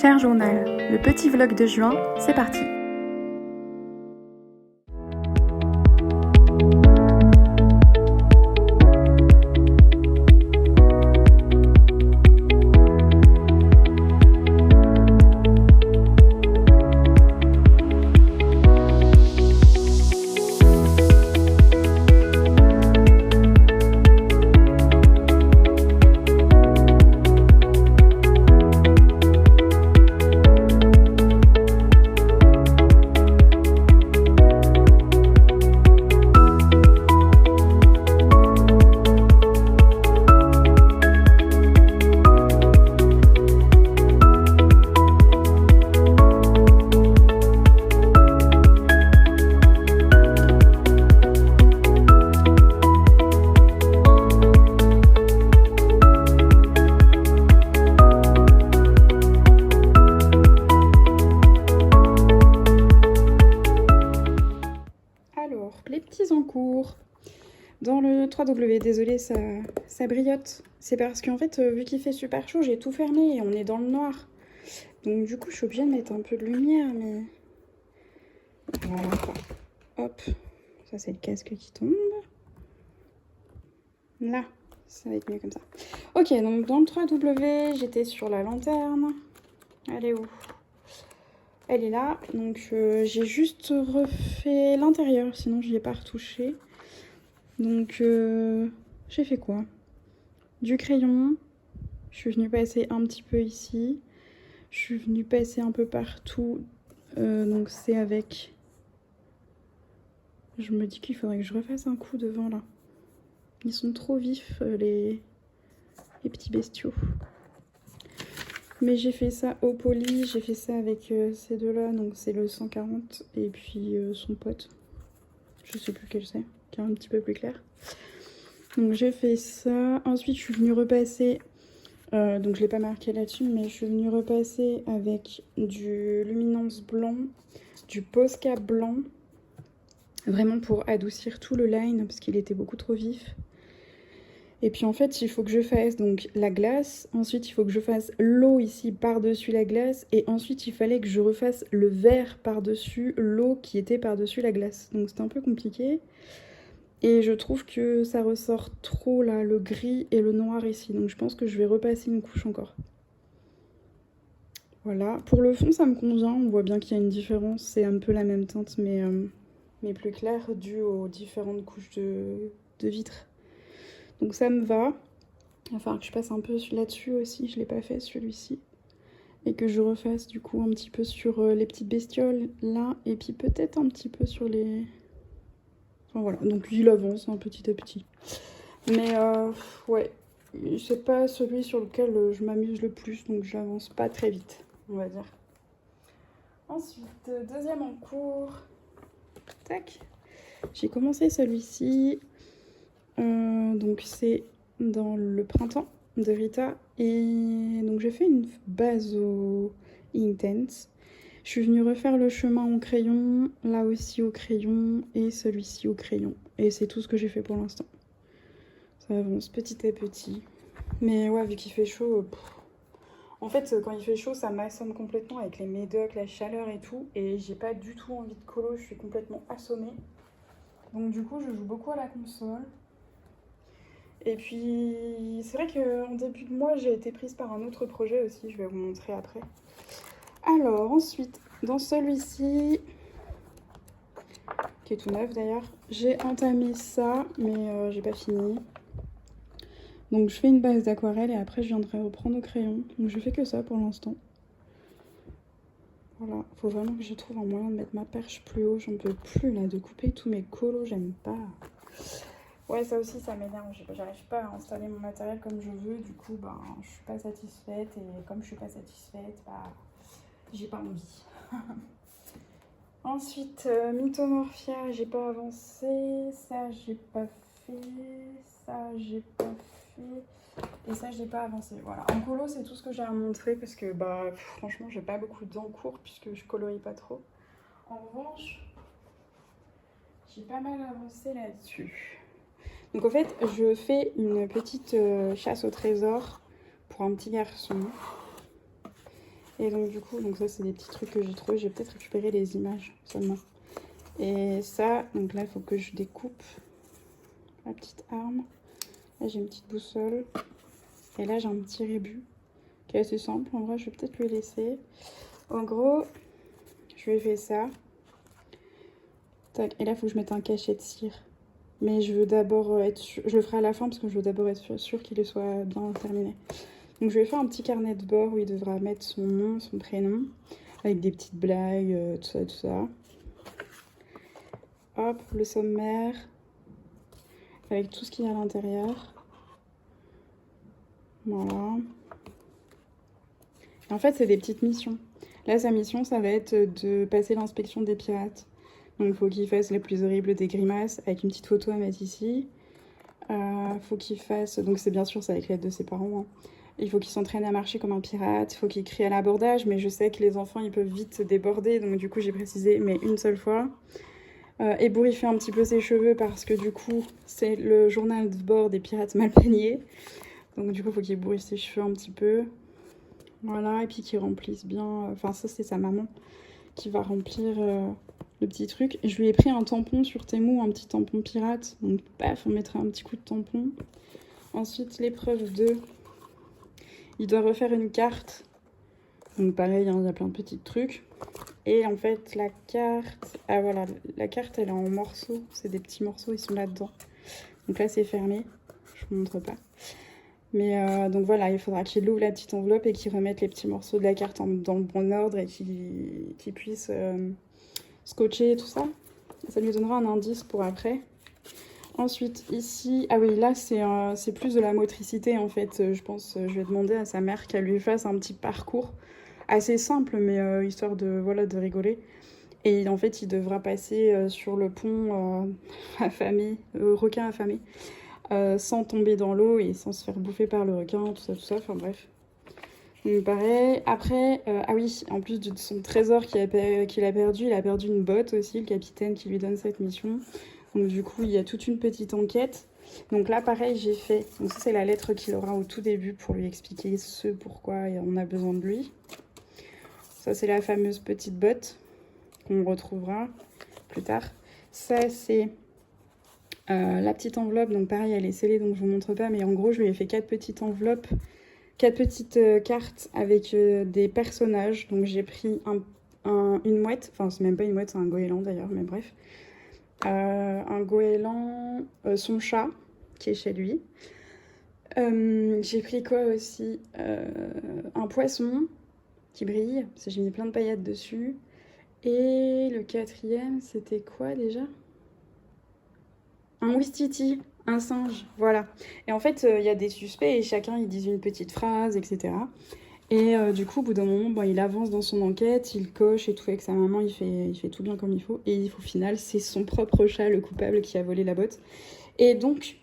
Cher journal, le petit vlog de juin, c'est parti. Les petits en cours dans le 3W, désolé ça brillote, c'est parce qu'en fait vu qu'il fait super chaud j'ai tout fermé et on est dans le noir, donc du coup je suis obligée de mettre un peu de lumière, mais voilà quoi. Hop, ça c'est le casque qui tombe, là ça va être mieux comme ça. Ok, donc dans le 3W j'étais sur la lanterne, elle est où? Elle est là, donc j'ai juste refait l'intérieur, sinon je n'y ai pas retouché. Donc j'ai fait quoi? Du crayon, je suis venue passer un petit peu ici, je suis venue passer un peu partout, donc c'est avec... Je me dis qu'il faudrait que je refasse un coup devant là. Ils sont trop vifs les petits bestiaux. Mais j'ai fait ça au poli, j'ai fait ça avec ces deux-là, donc c'est le 140 et puis son pote. Je sais plus lequel c'est, qui est un petit peu plus clair. Donc j'ai fait ça. Ensuite je suis venue repasser, donc je l'ai pas marqué là-dessus, mais je suis venue repasser avec du luminance blanc, du Posca blanc, vraiment pour adoucir tout le line parce qu'il était beaucoup trop vif. Et puis en fait, il faut que je fasse donc la glace, ensuite il faut que je fasse l'eau ici par-dessus la glace, et ensuite il fallait que je refasse le vert par-dessus l'eau qui était par-dessus la glace. Donc c'était un peu compliqué. Et je trouve que ça ressort trop là, le gris et le noir ici. Donc je pense que je vais repasser une couche encore. Voilà, pour le fond ça me convient, on voit bien qu'il y a une différence, c'est un peu la même teinte mais plus claire due aux différentes couches de vitre. Donc ça me va. Il va falloir que je passe un peu là-dessus aussi, je ne l'ai pas fait celui-ci. Et que je refasse du coup un petit peu sur les petites bestioles là, et puis peut-être un petit peu sur les... Enfin voilà, donc il avance petit à petit. Mais ouais, c'est pas celui sur lequel je m'amuse le plus, donc j'avance pas très vite, on va dire. Ensuite, deuxième en cours. Tac. J'ai commencé celui-ci. Donc c'est dans le printemps de Rita, et donc j'ai fait une base au Intense. Je suis venue refaire le chemin au crayon, là aussi au crayon et celui-ci au crayon, et c'est tout ce que j'ai fait pour l'instant. Ça avance petit à petit, mais ouais, vu qu'il fait chaud, en fait quand il fait chaud ça m'assomme complètement avec les médocs, la chaleur et tout, et j'ai pas du tout envie de colo, je suis complètement assommée. Donc du coup je joue beaucoup à la console. Et puis, c'est vrai qu'en début de mois, j'ai été prise par un autre projet aussi, je vais vous montrer après. Alors, ensuite, dans celui-ci, qui est tout neuf d'ailleurs, j'ai entamé ça, mais j'ai pas fini. Donc, je fais une base d'aquarelle et après, je viendrai reprendre au crayon. Donc, je fais que ça pour l'instant. Voilà, faut vraiment que je trouve un moyen de mettre ma perche plus haut. J'en peux plus là, de couper tous mes colos, j'aime pas. Ouais, ça aussi, ça m'énerve. J'arrive pas à installer mon matériel comme je veux. Du coup, ben, je suis pas satisfaite. Et comme je suis pas satisfaite, bah, j'ai pas envie. Ensuite, Mythomorphia, j'ai pas avancé. Ça, j'ai pas fait. Ça, j'ai pas fait. Et ça, j'ai pas avancé. Voilà. En colo, c'est tout ce que j'ai à montrer parce que, bah, franchement, j'ai pas beaucoup d'encours puisque je colorie pas trop. En revanche, j'ai pas mal avancé là-dessus. Donc en fait, je fais une petite chasse au trésor pour un petit garçon. Et donc du coup, donc ça c'est des petits trucs que j'ai trouvés. J'ai peut-être récupéré les images seulement. Et ça, donc là il faut que je découpe la petite arme. Là j'ai une petite boussole. Et là j'ai un petit rébut qui est assez simple. En vrai je vais peut-être le laisser. En gros, je lui ai fait ça. Tac. Et là il faut que je mette un cachet de cire. Mais je veux d'abord être sûre, je le ferai à la fin parce que je veux d'abord être sûre qu'il soit bien terminé. Donc je vais faire un petit carnet de bord où il devra mettre son nom, son prénom, avec des petites blagues, tout ça, tout ça. Hop, le sommaire, avec tout ce qu'il y a à l'intérieur. Voilà. Et en fait, c'est des petites missions. Là, sa mission, ça va être de passer l'inspection des pirates. Donc il faut qu'il fasse les plus horribles des grimaces, avec une petite photo à mettre ici. Faut qu'il fasse, donc c'est bien sûr, c'est avec l'aide de ses parents, hein. Il faut qu'il s'entraîne à marcher comme un pirate, il faut qu'il crie à l'abordage, mais je sais que les enfants, ils peuvent vite déborder, donc du coup, j'ai précisé, mais une seule fois. Ébouriffer un petit peu ses cheveux, parce que du coup, c'est le journal de bord des pirates mal peignés. Donc du coup, il faut qu'il ébouriffe ses cheveux un petit peu. Voilà, et puis qu'il remplisse bien... Enfin, ça, c'est sa maman qui va remplir le petit truc. Je lui ai pris un tampon sur Temu, un petit tampon pirate. Donc, paf, on mettrait un petit coup de tampon. Ensuite, l'épreuve 2. Il doit refaire une carte. Donc pareil, hein, il y a plein de petits trucs. Et en fait, la carte... Ah voilà, la carte, elle est en morceaux. C'est des petits morceaux, ils sont là-dedans. Donc là, c'est fermé. Je vous montre pas. Mais donc voilà, il faudra qu'il ouvre la petite enveloppe et qu'il remette les petits morceaux de la carte dans le bon ordre et qu'il puisse scotcher et tout ça. Ça lui donnera un indice pour après. Ensuite, ici... Ah oui, là, c'est plus de la motricité, en fait. Je pense, je vais demander à sa mère qu'elle lui fasse un petit parcours assez simple, mais histoire de, voilà, de rigoler. Et en fait, il devra passer sur le pont affamé, requin affamé, sans tomber dans l'eau et sans se faire bouffer par le requin, tout ça, enfin bref. Donc pareil. Après, ah oui, en plus de son trésor qu'il a perdu, il a perdu une botte aussi, le capitaine qui lui donne cette mission. Donc du coup, il y a toute une petite enquête. Donc là, pareil, j'ai fait... Donc ça, c'est la lettre qu'il aura au tout début pour lui expliquer ce pourquoi on a besoin de lui. Ça, c'est la fameuse petite botte qu'on retrouvera plus tard. Ça, c'est la petite enveloppe. Donc pareil, elle est scellée, donc je vous montre pas. Mais en gros, je lui ai fait 4 petites enveloppes, 4 petites cartes avec des personnages. Donc j'ai pris une mouette. Enfin, c'est même pas une mouette, c'est un goéland d'ailleurs, mais bref. Un goéland, son chat qui est chez lui. J'ai pris quoi aussi, un poisson qui brille, parce que j'ai mis plein de paillettes dessus. Et le 4e, c'était quoi déjà? Un ouistiti, un singe, voilà. Et en fait, il y a des suspects et chacun, ils disent une petite phrase, etc. Et du coup, au bout d'un moment, bon, il avance dans son enquête, il coche et tout, avec sa maman, il fait tout bien comme il faut. Et au final, c'est son propre chat, le coupable, qui a volé la botte. Et donc,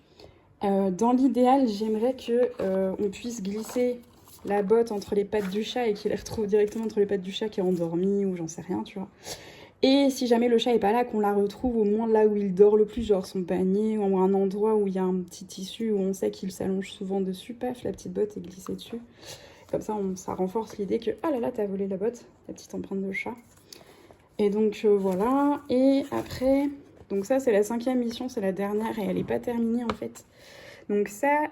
dans l'idéal, j'aimerais qu'on puisse glisser la botte entre les pattes du chat et qu'il les retrouve directement entre les pattes du chat qui est endormi ou j'en sais rien, tu vois. Et si jamais le chat est pas là, qu'on la retrouve au moins là où il dort le plus, genre son panier ou un endroit où il y a un petit tissu où on sait qu'il s'allonge souvent dessus, paf, la petite botte est glissée dessus. Comme ça, ça renforce l'idée que, ah là là, t'as volé la botte, la petite empreinte de chat. Et donc, voilà. Et après, donc ça, c'est la 5e mission, c'est la dernière, et elle n'est pas terminée, en fait. Donc ça,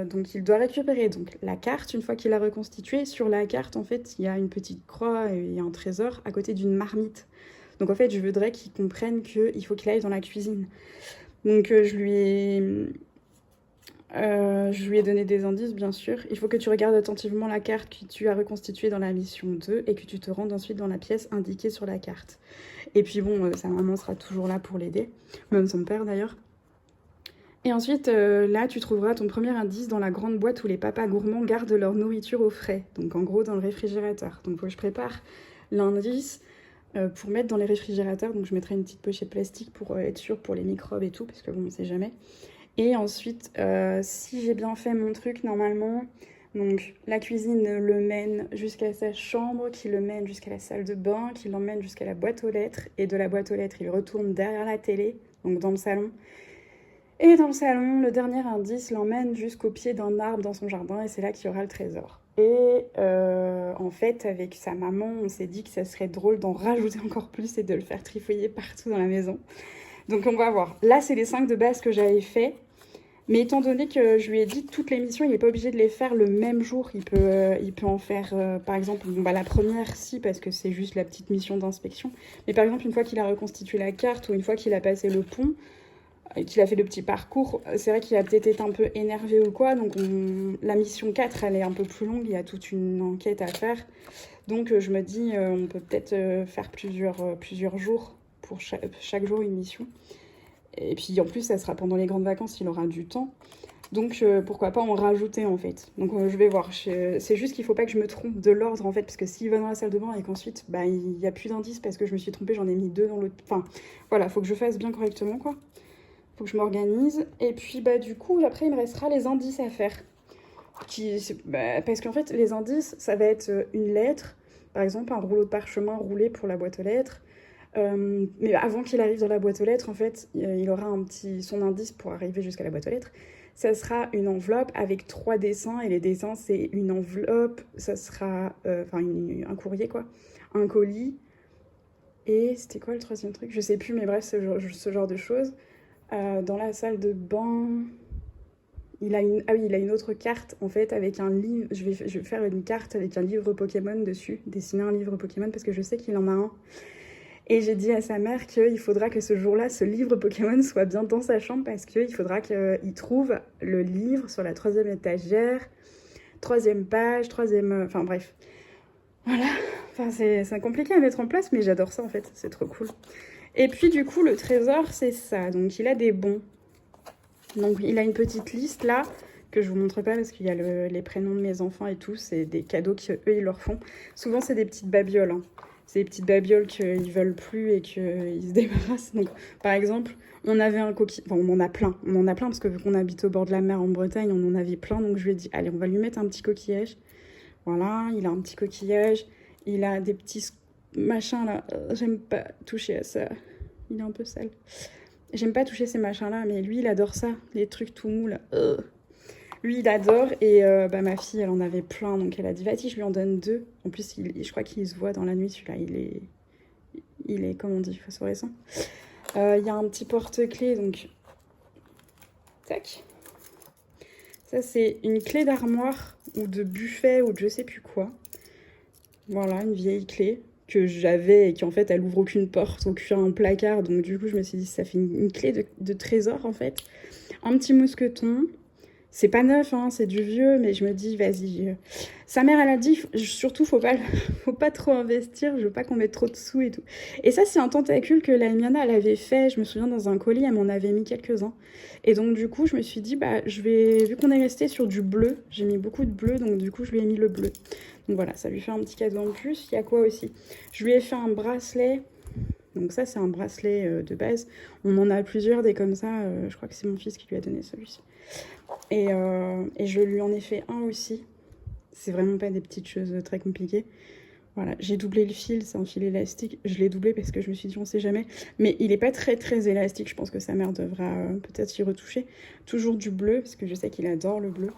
donc il doit récupérer donc la carte, une fois qu'il l'a reconstituée. Sur la carte, en fait, il y a une petite croix et un trésor à côté d'une marmite. Donc en fait, je voudrais qu'il comprenne qu'il faut qu'il aille dans la cuisine. Donc je lui ai donné des indices, bien sûr. Il faut que tu regardes attentivement la carte que tu as reconstituée dans la mission 2 et que tu te rendes ensuite dans la pièce indiquée sur la carte. Et puis bon, sa maman sera toujours là pour l'aider, même son père d'ailleurs. Et ensuite, là, tu trouveras ton premier indice dans la grande boîte où les papas gourmands gardent leur nourriture au frais. Donc en gros, dans le réfrigérateur. Donc il faut que je prépare l'indice pour mettre dans les réfrigérateurs. Donc je mettrai une petite pochette plastique pour être sûre pour les microbes et tout, parce que bon, on sait jamais. Et ensuite, si j'ai bien fait mon truc, normalement, donc la cuisine le mène jusqu'à sa chambre, qui le mène jusqu'à la salle de bain, qui l'emmène jusqu'à la boîte aux lettres. Et de la boîte aux lettres, il retourne derrière la télé, donc dans le salon. Et dans le salon, le dernier indice l'emmène jusqu'au pied d'un arbre dans son jardin, et c'est là qu'il y aura le trésor. Et en fait, avec sa maman, on s'est dit que ça serait drôle d'en rajouter encore plus et de le faire trifouiller partout dans la maison. Donc on va voir. Là, c'est les 5 de base que j'avais fait. Mais étant donné que je lui ai dit toutes les missions, il n'est pas obligé de les faire le même jour. Il peut en faire, par exemple, bon, bah, la première, si, parce que c'est juste la petite mission d'inspection. Mais par exemple, une fois qu'il a reconstitué la carte ou une fois qu'il a passé le pont, et qu'il a fait le petit parcours, c'est vrai qu'il a peut-être été un peu énervé ou quoi. Donc la mission 4, elle est un peu plus longue, il y a toute une enquête à faire. Donc je me dis, on peut peut-être faire plusieurs jours, pour chaque jour une mission. Et puis en plus, ça sera pendant les grandes vacances, il aura du temps. Donc pourquoi pas en rajouter en fait. Donc je vais voir. C'est juste qu'il faut pas que je me trompe de l'ordre en fait, parce que s'il va dans la salle de bain et qu'ensuite bah, il n'y a plus d'indices parce que je me suis trompée, j'en ai mis 2 dans l'autre. Enfin voilà, faut que je fasse bien correctement quoi. Faut que je m'organise. Et puis bah du coup, après il me restera les indices à faire. Parce qu'en fait, les indices, ça va être une lettre, par exemple un rouleau de parchemin roulé pour la boîte aux lettres. Mais avant qu'il arrive dans la boîte aux lettres, en fait, il aura son indice pour arriver jusqu'à la boîte aux lettres. Ça sera une enveloppe avec 3 dessins, et les dessins, c'est une enveloppe, ça sera un courrier, quoi, un colis, et c'était quoi le troisième truc? Je sais plus, mais bref, ce genre de choses. Dans la salle de bain, il a une autre carte, en fait, avec un livre. Je vais faire une carte avec un livre Pokémon dessus, dessiner un livre Pokémon, parce que je sais qu'il en a un. Et j'ai dit à sa mère qu'il faudra que ce jour-là, ce livre Pokémon soit bien dans sa chambre parce qu'il faudra qu'il trouve le livre sur la 3e étagère, 3e page, 3e... Enfin bref. Voilà. Enfin, c'est compliqué à mettre en place, mais j'adore ça en fait. C'est trop cool. Et puis du coup, le trésor, c'est ça. Donc il a des bons. Donc il a une petite liste là que je vous montre pas parce qu'il y a les prénoms de mes enfants et tout. C'est des cadeaux qu'eux, ils leur font. Souvent, c'est des petites babioles, hein. C'est des petites babioles qu'ils veulent plus et qu'ils se débarrassent. Donc, par exemple, on avait un coquillage... Enfin, on en a plein. On en a plein parce que vu qu'on habite au bord de la mer en Bretagne, on en avait plein. Donc, je lui ai dit, allez, on va lui mettre un petit coquillage. Voilà, il a un petit coquillage. Il a des petits machins, là. J'aime pas toucher à ça. Il est un peu sale. J'aime pas toucher ces machins-là, mais lui, il adore ça. Les trucs tout mous, là. Lui, il adore. Et ma fille, elle en avait plein. Donc, elle a dit, vas-y, je lui en donne 2. En plus, je crois qu'il se voit dans la nuit, celui-là. Il est comment on dit, phosphorescent. Il y a un petit porte-clés, donc... Tac. Ça, c'est une clé d'armoire ou de buffet ou de je sais plus quoi. Voilà, une vieille clé que j'avais et qui, en fait, elle ouvre aucune porte, aucun placard. Donc, du coup, je me suis dit, ça fait une clé de trésor, en fait. Un petit mousqueton. C'est pas neuf, hein, c'est du vieux, mais je me dis, vas-y. Sa mère, elle a dit, surtout, faut pas trop investir, je veux pas qu'on mette trop de sous et tout. Et ça, c'est un tentacule que la Miana, elle avait fait, je me souviens, dans un colis, elle m'en avait mis quelques-uns. Et donc, du coup, je me suis dit, bah, vu qu'on est resté sur du bleu, j'ai mis beaucoup de bleu, donc du coup, je lui ai mis le bleu. Donc voilà, ça lui fait un petit cadeau en plus. Il y a quoi aussi? Je lui ai fait un bracelet. Donc ça, c'est un bracelet de base. On en a plusieurs des comme ça. Je crois que c'est mon fils qui lui a donné celui-ci. Et je lui en ai fait un aussi. C'est vraiment pas des petites choses très compliquées. Voilà, j'ai doublé le fil, c'est un fil élastique. Je l'ai doublé parce que je me suis dit, on sait jamais. Mais il est pas très très élastique. Je pense que sa mère devra peut-être y retoucher. Toujours du bleu, parce que je sais qu'il adore le bleu.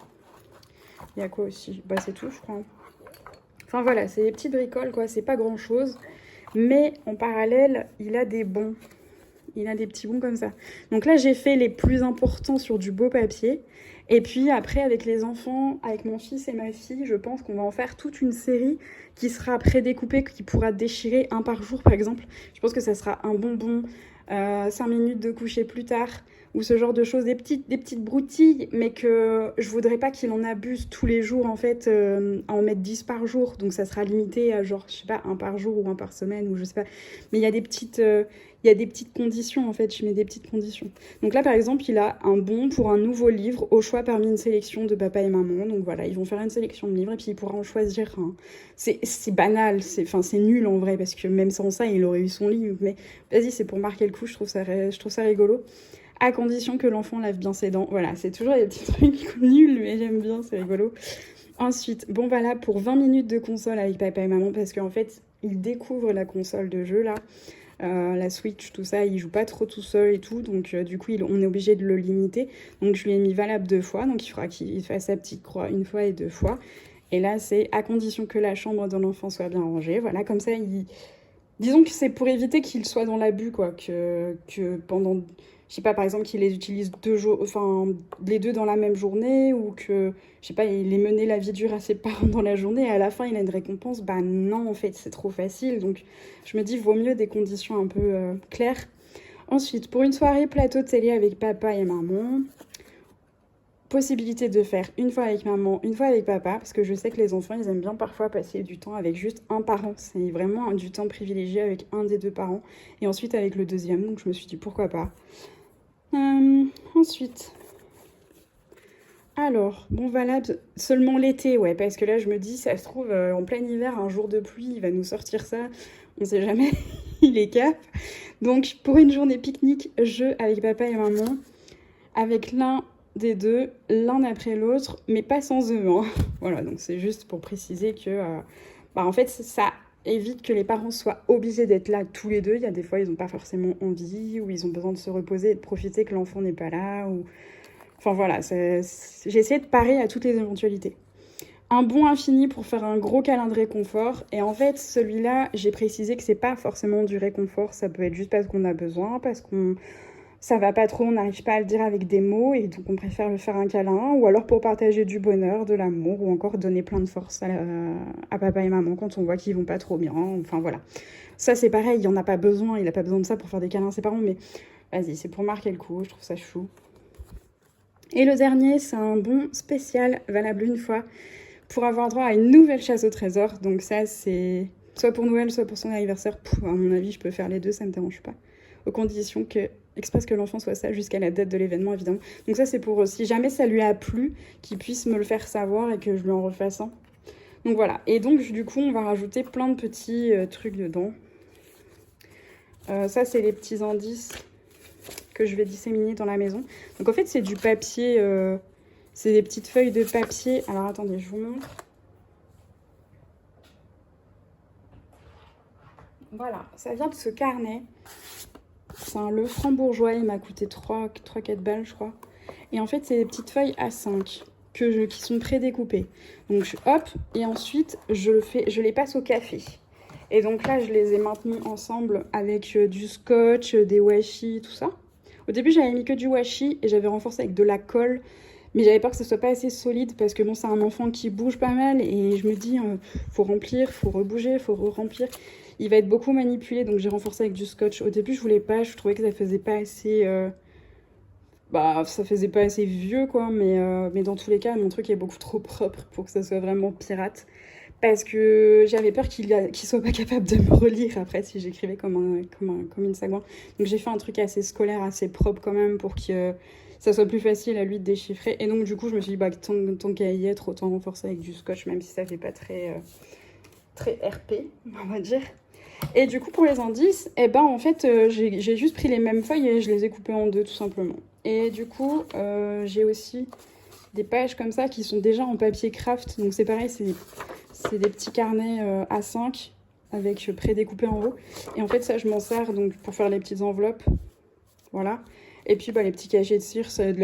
Il y a quoi aussi? Bah c'est tout, je crois. Enfin voilà, c'est des petites bricoles, quoi. C'est pas grand-chose. Mais en parallèle, il a des bons. Il a des petits bons comme ça. Donc là, j'ai fait les plus importants sur du beau papier. Et puis après, avec les enfants, avec mon fils et ma fille, je pense qu'on va en faire toute une série qui sera prédécoupée, qui pourra déchirer un par jour, par exemple. Je pense que ça sera un bonbon, 5 minutes de coucher plus tard, ou ce genre de choses, des petites broutilles, mais que je voudrais pas qu'il en abuse tous les jours, en fait, à en mettre 10 par jour. Donc ça sera limité à genre, je sais pas, un par jour ou un par semaine, ou je sais pas. Mais il y a des petites conditions, en fait, je mets des petites conditions. Donc là, par exemple, il a un bon pour un nouveau livre, au choix parmi une sélection de papa et maman. Donc voilà, ils vont faire une sélection de livres et puis il pourra en choisir un. C'est banal, c'est nul en vrai, parce que même sans ça, il aurait eu son livre. Mais vas-y, c'est pour marquer le coup, je trouve ça rigolo. À condition que l'enfant lave bien ses dents. Voilà, c'est toujours des petits trucs nuls, mais j'aime bien, c'est rigolo. Ensuite, bon bah là, pour 20 minutes de console avec papa et maman, parce qu'en fait, ils découvrent la console de jeu, là. La Switch, tout ça, il joue pas trop tout seul et tout, donc du coup on est obligé de le limiter. Donc je lui ai mis valable 2 fois, donc il faudra qu'il fasse sa petite croix 1 fois et 2 fois. Et là, c'est à condition que la chambre de l'enfant soit bien rangée. Voilà, comme ça, disons que c'est pour éviter qu'il soit dans l'abus, quoi. Que pendant, je sais pas, par exemple, qu'il les utilise enfin, les deux dans la même journée, ou que, je sais pas, il ait mené la vie dure à ses parents dans la journée, et à la fin, il a une récompense. Bah non, en fait, c'est trop facile. Donc, je me dis, vaut mieux des conditions un peu claires. Ensuite, pour une soirée plateau de télé avec papa et maman, possibilité de faire une fois avec maman, une fois avec papa, parce que je sais que les enfants, ils aiment bien parfois passer du temps avec juste un parent. C'est vraiment du temps privilégié avec un des deux parents, et ensuite avec le deuxième, donc je me suis dit pourquoi pas. Ensuite, alors, bon valable seulement l'été, ouais, parce que là je me dis, ça se trouve, en plein hiver, un jour de pluie, il va nous sortir ça, on sait jamais, il est cap. Donc pour une journée pique-nique, jeu avec papa et maman, avec l'un des deux, l'un après l'autre, mais pas sans eux, hein. Voilà, donc c'est juste pour préciser que, en fait, ça évite que les parents soient obligés d'être là tous les deux. Il y a des fois, ils n'ont pas forcément envie, ou ils ont besoin de se reposer et de profiter que l'enfant n'est pas là, ou... Enfin voilà, j'ai essayé de parer à toutes les éventualités. Un bon infini pour faire un gros câlin de réconfort. Et en fait, celui-là, j'ai précisé que c'est pas forcément du réconfort. Ça peut être juste parce qu'on a besoin, parce qu'on ça va pas trop, on n'arrive pas à le dire avec des mots, et donc on préfère le faire un câlin, ou alors pour partager du bonheur, de l'amour, ou encore donner plein de force à papa et maman quand on voit qu'ils vont pas trop bien. Enfin voilà. Ça c'est pareil, il en a pas besoin, il a pas besoin de ça pour faire des câlins à ses parents, mais vas-y, c'est pour marquer le coup, je trouve ça chou. Et le dernier, c'est un bon spécial valable une fois pour avoir droit à une nouvelle chasse au trésor. Donc ça, c'est soit pour Noël, soit pour son anniversaire. À mon avis, je peux faire les deux, ça me dérange pas. Aux conditions express que l'enfant soit ça jusqu'à la date de l'événement, évidemment. Donc ça, c'est pour, si jamais ça lui a plu, qu'il puisse me le faire savoir et que je lui en refasse un. Donc voilà. Et donc, du coup, on va rajouter plein de petits trucs dedans. Ça, c'est les petits indices que je vais disséminer dans la maison. Donc en fait, c'est du papier, c'est des petites feuilles de papier. Alors attendez, je vous montre. Voilà, ça vient de ce carnet. C'est un Le Franc-Bourgeois, il m'a coûté 3-4 balles, je crois. Et en fait, c'est des petites feuilles A5 qui sont prédécoupées. Donc hop, et ensuite, je les passe au café. Et donc là, je les ai maintenues ensemble avec du scotch, des washi, tout ça. Au début, j'avais mis que du washi et j'avais renforcé avec de la colle. Mais j'avais peur que ce soit pas assez solide parce que bon, c'est un enfant qui bouge pas mal. Et je me dis, faut remplir, faut rebouger, faut re-remplir. Il va être beaucoup manipulé, donc j'ai renforcé avec du scotch. Au début, je voulais pas, je trouvais que ça faisait pas assez... ça faisait pas assez vieux, quoi. Mais dans tous les cas, mon truc est beaucoup trop propre pour que ça soit vraiment pirate. Parce que j'avais peur qu'il soit pas capable de me relire après si j'écrivais comme une sagouin. Donc j'ai fait un truc assez scolaire, assez propre quand même pour que ça soit plus facile à lui de déchiffrer. Et donc du coup je me suis dit tant qu'à y être, autant renforcer avec du scotch, même si ça fait pas très RP, on va dire. Et du coup pour les indices, en fait j'ai juste pris les mêmes feuilles et je les ai coupées en deux tout simplement. Et du coup j'ai aussi des pages comme ça qui sont déjà en papier craft. Donc c'est pareil, c'est des petits carnets A5 avec prédécoupé en haut. Et en fait, ça, je m'en sers donc pour faire les petites enveloppes. Voilà. Et puis, les petits cachets de cire, c'est de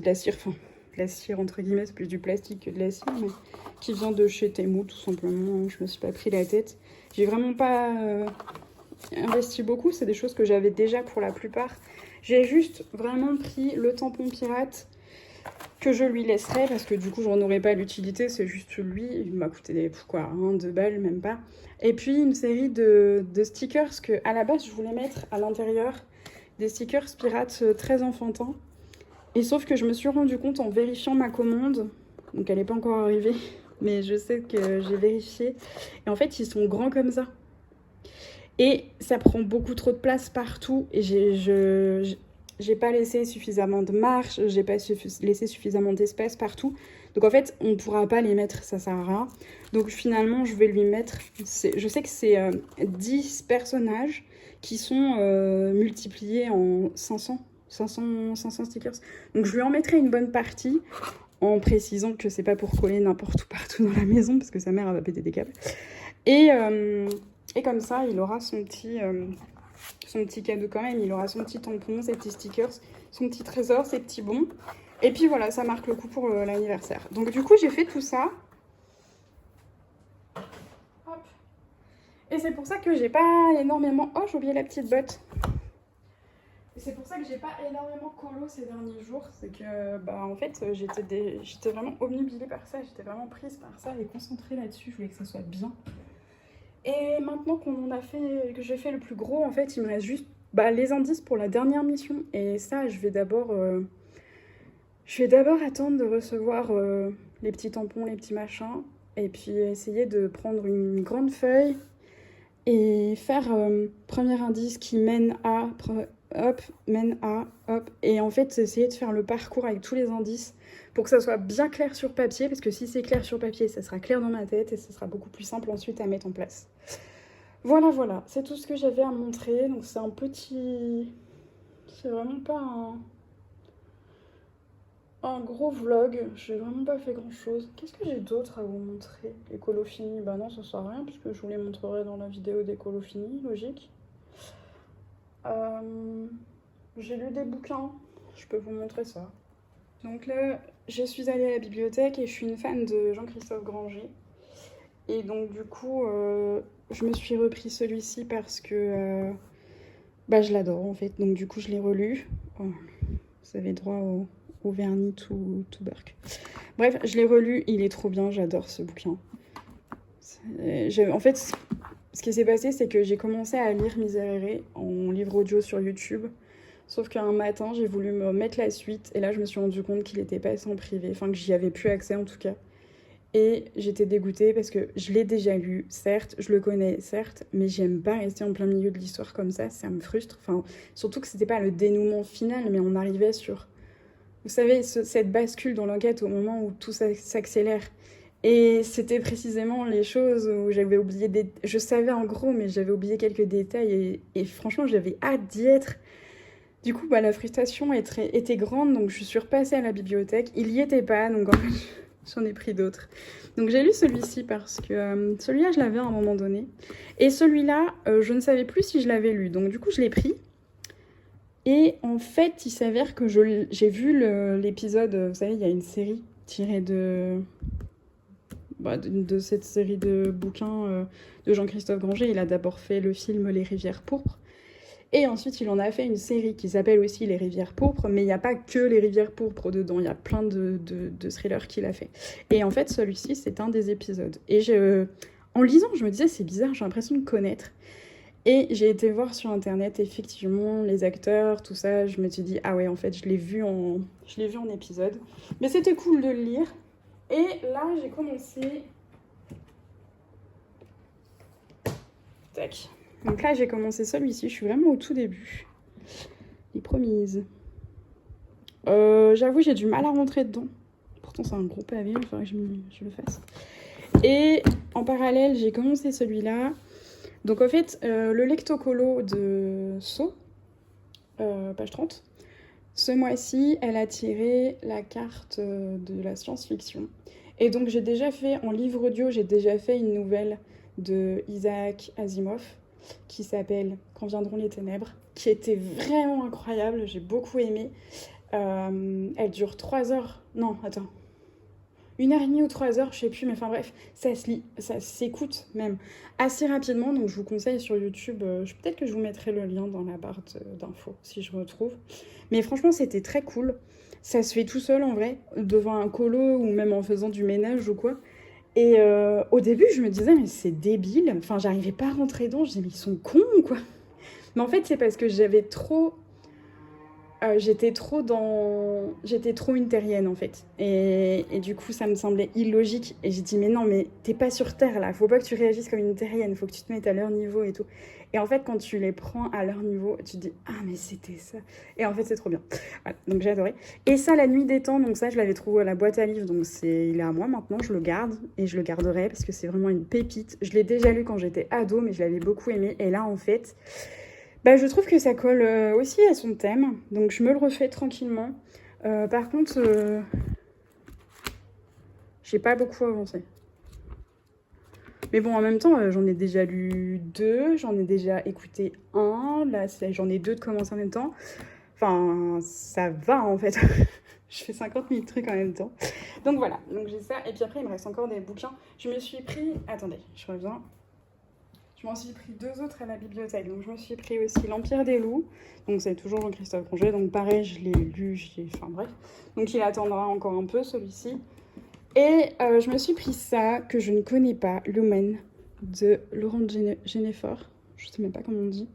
la cire, enfin, de la cire entre guillemets, c'est plus du plastique que de la cire, mais qui vient de chez Temu, tout simplement. Je me suis pas pris la tête. J'ai vraiment pas investi beaucoup. C'est des choses que j'avais déjà pour la plupart. J'ai juste vraiment pris le tampon pirate que je lui laisserai parce que du coup j'en aurais pas l'utilité, c'est juste lui, il m'a coûté 2 balles, même pas. Et puis une série de stickers que à la base je voulais mettre à l'intérieur, des stickers pirates très enfantins. Et sauf que je me suis rendu compte en vérifiant ma commande, donc elle n'est pas encore arrivée, mais je sais que j'ai vérifié, et en fait ils sont grands comme ça. Et ça prend beaucoup trop de place partout, et j'ai pas laissé suffisamment de marge, j'ai pas laissé suffisamment d'espace partout. Donc en fait, on pourra pas les mettre, ça sert à rien. Donc finalement, je vais lui mettre... Je sais que c'est 10 personnages qui sont multipliés en 500 stickers. Donc je lui en mettrai une bonne partie en précisant que c'est pas pour coller n'importe où partout dans la maison parce que sa mère elle va péter des câbles. Et comme ça, il aura son petit cadeau quand même, il aura son petit tampon, ses petits stickers, son petit trésor, ses petits bons. Et puis voilà, ça marque le coup pour l'anniversaire. Donc du coup, j'ai fait tout ça. Et c'est pour ça que j'ai pas énormément... Oh, j'ai oublié la petite botte. Et c'est pour ça que j'ai pas énormément colo ces derniers jours. C'est que, bah, en fait, j'étais vraiment obnubilée par ça. J'étais vraiment prise par ça et concentrée là-dessus. Je voulais que ça soit bien. Et maintenant que j'ai fait le plus gros, en fait, il me reste juste les indices pour la dernière mission. Et ça, je vais d'abord attendre de recevoir les petits tampons, les petits machins. Et puis essayer de prendre une grande feuille et faire premier indice qui mène à, hop, mène à, hop. Et en fait, essayer de faire le parcours avec tous les indices pour que ça soit bien clair sur papier, parce que si c'est clair sur papier, ça sera clair dans ma tête et ça sera beaucoup plus simple ensuite à mettre en place. Voilà, voilà, c'est tout ce que j'avais à montrer. Donc c'est un petit... C'est vraiment pas un gros vlog, j'ai vraiment pas fait grand chose. Qu'est-ce que j'ai d'autre à vous montrer? Les colos finis, bah non, ça sert à rien puisque je vous les montrerai dans la vidéo des colos finis, logique. J'ai lu des bouquins, je peux vous montrer ça. Donc là, je suis allée à la bibliothèque et je suis une fan de Jean-Christophe Granger. Et donc du coup, je me suis repris celui-ci parce que je l'adore en fait. Donc du coup, je l'ai relu. Oh, vous avez droit au vernis tout burk. Bref, je l'ai relu, il est trop bien, j'adore ce bouquin. En fait, ce qui s'est passé, c'est que j'ai commencé à lire Miserere en livre audio sur YouTube. Sauf qu'un matin, j'ai voulu me mettre la suite et là, je me suis rendu compte qu'il était passé en privé, enfin que j'y avais plus accès en tout cas. Et j'étais dégoûtée parce que je l'ai déjà lu, certes, je le connais, certes, mais j'aime pas rester en plein milieu de l'histoire comme ça me frustre. Enfin, surtout que c'était pas le dénouement final, mais on arrivait sur... Vous savez, cette bascule dans l'enquête au moment où tout s'accélère. Et c'était précisément les choses où j'avais oublié... Je savais en gros, mais j'avais oublié quelques détails et franchement, j'avais hâte d'y être. Du coup, la frustration était grande, donc je suis repassée à la bibliothèque. Il y était pas, donc en fait, j'en ai pris d'autres. Donc j'ai lu celui-ci parce que celui-là, je l'avais à un moment donné. Et celui-là, je ne savais plus si je l'avais lu. Donc du coup, je l'ai pris. Et en fait, il s'avère que j'ai vu l'épisode, vous savez, il y a une série tirée de cette série de bouquins de Jean-Christophe Granger. Il a d'abord fait le film Les Rivières pourpres. Et ensuite, il en a fait une série qui s'appelle aussi Les Rivières pourpres, mais il n'y a pas que Les Rivières pourpres dedans, il y a plein de thrillers qu'il a fait. Et en fait, celui-ci, c'est un des épisodes. Et en lisant, je me disais, c'est bizarre, j'ai l'impression de connaître. Et j'ai été voir sur internet, effectivement, les acteurs, tout ça, je me suis dit, ah ouais, en fait, je l'ai vu en épisode. Mais c'était cool de le lire. Et là, j'ai commencé... Tac. Donc là, j'ai commencé celui-ci, je suis vraiment au tout début. Les Promises. J'avoue, j'ai du mal à rentrer dedans. Pourtant, c'est un gros pavé, il faudrait que je le fasse. Et en parallèle, j'ai commencé celui-là. Donc en fait, le lectocolo de Sceaux, page 30, ce mois-ci, elle a tiré la carte de la science-fiction. Et donc j'ai déjà fait, en livre audio, j'ai déjà fait une nouvelle de Isaac Asimov, qui s'appelle Quand viendront les ténèbres, qui était vraiment incroyable, j'ai beaucoup aimé. Elle dure 3 heures, non, attends, 1h30 ou 3 heures, je sais plus, mais enfin bref, ça se lit, ça s'écoute même assez rapidement, donc je vous conseille sur YouTube, peut-être que je vous mettrai le lien dans la barre d'infos, si je retrouve. Mais franchement, c'était très cool, ça se fait tout seul en vrai, devant un colo ou même en faisant du ménage ou quoi. Et au début, je me disais, mais c'est débile. Enfin, j'arrivais pas à rentrer dedans. Je disais, mais ils sont cons ou quoi? Mais en fait, c'est parce que j'étais trop une terrienne, en fait. Et du coup, ça me semblait illogique. Et j'ai dit, mais non, mais t'es pas sur Terre, là. Faut pas que tu réagisses comme une terrienne. Faut que tu te mettes à leur niveau et tout. Et en fait, quand tu les prends à leur niveau, tu te dis, ah, mais c'était ça. Et en fait, c'est trop bien. Voilà, donc j'ai adoré. Et ça, La Nuit des Temps, donc ça, je l'avais trouvé à la boîte à livres. Donc il est à moi maintenant, je le garde. Et je le garderai parce que c'est vraiment une pépite. Je l'ai déjà lu quand j'étais ado, mais je l'avais beaucoup aimé. Et là, en fait... je trouve que ça colle aussi à son thème, donc je me le refais tranquillement. Par contre, j'ai pas beaucoup avancé. Mais bon, en même temps, j'en ai déjà lu 2, j'en ai déjà écouté 1, là j'en ai 2 de commencer en même temps. Enfin, ça va en fait. Je fais 50 000 trucs en même temps. Donc voilà, donc j'ai ça. Et puis après, il me reste encore des bouquins. Je me suis pris... Attendez, je reviens. Je m'en suis pris 2 autres à la bibliothèque. Donc je me suis pris aussi L'Empire des loups. Donc c'est toujours Jean-Christophe Congé. Donc pareil, je l'ai lu, enfin bref. Donc il attendra encore un peu celui-ci. Et je me suis pris ça que je ne connais pas, Lumen, de Laurent Genefort. Je sais même pas comment on dit.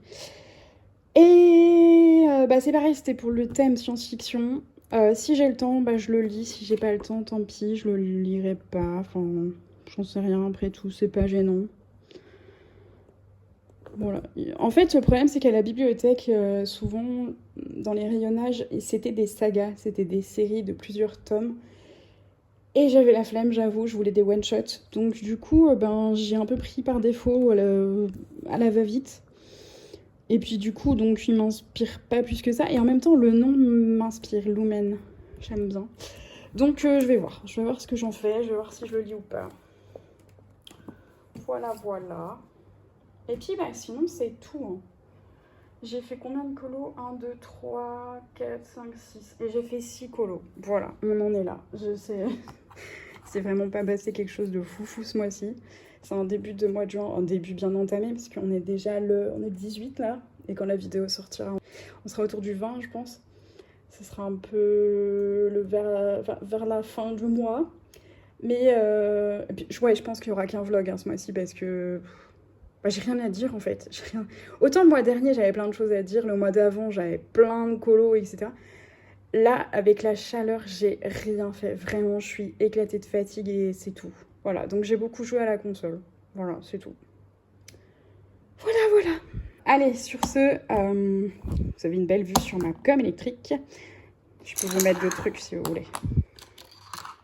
Et c'est pareil, c'était pour le thème science-fiction. Si j'ai le temps, je le lis. Si j'ai pas le temps, tant pis, je le lirai pas. Enfin, j'en sais rien, après tout, c'est pas gênant. Voilà. En fait, le problème, c'est qu'à la bibliothèque, souvent, dans les rayonnages, c'était des sagas, c'était des séries de plusieurs tomes. Et j'avais la flemme, j'avoue, je voulais des one-shots. Donc du coup, j'ai un peu pris par défaut à la va-vite. Et puis du coup, donc il m'inspire pas plus que ça. Et en même temps, le nom m'inspire, Lumen. J'aime bien. Donc je vais voir ce que j'en fais, je vais voir si je le lis ou pas. Voilà, voilà. Et puis sinon c'est tout. Hein. J'ai fait combien de colos 1, 2, 3, 4, 5, 6. Et j'ai fait 6 colos. Voilà, on en est là. Je sais. C'est vraiment pas passé quelque chose de foufou ce mois-ci. C'est un début de mois de juin, un début bien entamé, parce qu'on est déjà on est 18 là. Et quand la vidéo sortira, on sera autour du 20, je pense. Ce sera un peu vers la fin du mois. Mais et puis, je pense qu'il y aura qu'un vlog ce mois-ci, parce que j'ai rien à dire en fait. Autant le mois dernier, j'avais plein de choses à dire. Le mois d'avant, j'avais plein de colos, etc. Là, avec la chaleur, j'ai rien fait. Vraiment, je suis éclatée de fatigue et c'est tout. Voilà, donc j'ai beaucoup joué à la console. Voilà, c'est tout. Voilà, voilà. Allez, sur ce, vous avez une belle vue sur ma gomme électrique. Je peux vous mettre d'autres trucs si vous voulez.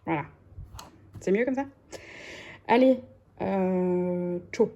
Voilà. C'est mieux comme ça? Allez, ciao.